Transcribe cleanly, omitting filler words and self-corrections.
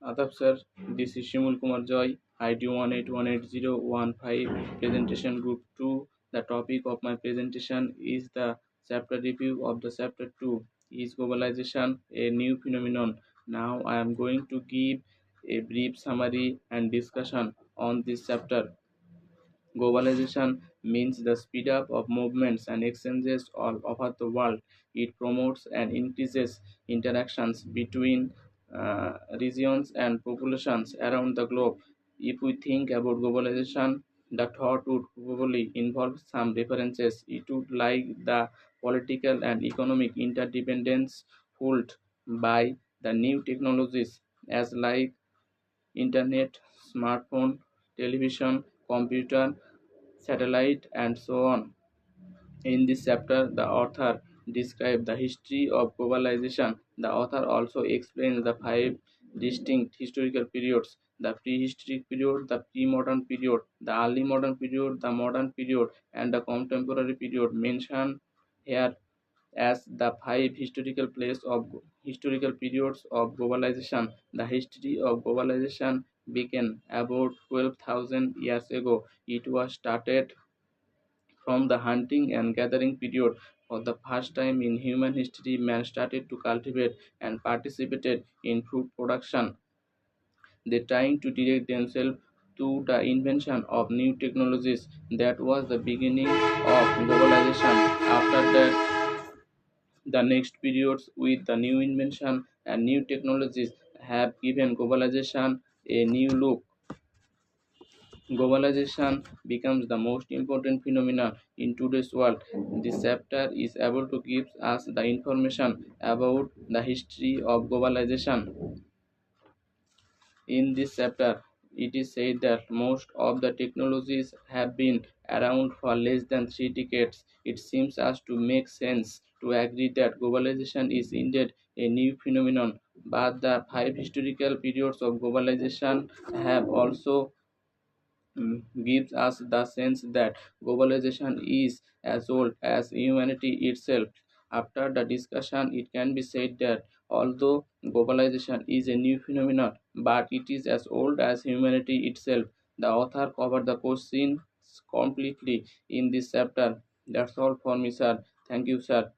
Adab sir, this is Shimul Joy, ID 1818015, presentation group 2. The topic of my presentation is the chapter review of the chapter 2. Is globalization a new phenomenon? Now I am going to give a brief summary and discussion on this chapter. Globalization means the speed up of movements and exchanges all over the world. It promotes and increases interactions between regions and populations around the globe. If we think about globalization, the thought would probably involve some references. It would like the political and economic interdependence fueled by the new technologies as like internet, smartphone, television, computer, satellite, and so on. In this chapter, the author describes the history of globalization. The author also explains the five distinct historical periods: the prehistoric period, the pre-modern period, the early modern period, the modern period, and the contemporary period mentioned here as the five historical periods of globalization. The history of globalization began about 12,000 years ago. It was started from the hunting and gathering period. For the first time in human history, man started to cultivate and participated in food production. They trying to direct themselves to the invention of new technologies. That was the beginning of globalization. After that, the next periods with the new invention and new technologies have given globalization a new look. Globalization becomes the most important phenomenon in today's world. This chapter is able to give us the information about the history of globalization. In this chapter, it is said that most of the technologies have been around for less than 3 decades. It seems as to make sense to agree that globalization is indeed a new phenomenon, but the five historical periods of globalization have also gives us the sense that globalization is as old as humanity itself. After the discussion, it can be said that although globalization is a new phenomenon, but it is as old as humanity itself. The author covered the question completely in this chapter. That's all for me, sir. Thank you, sir.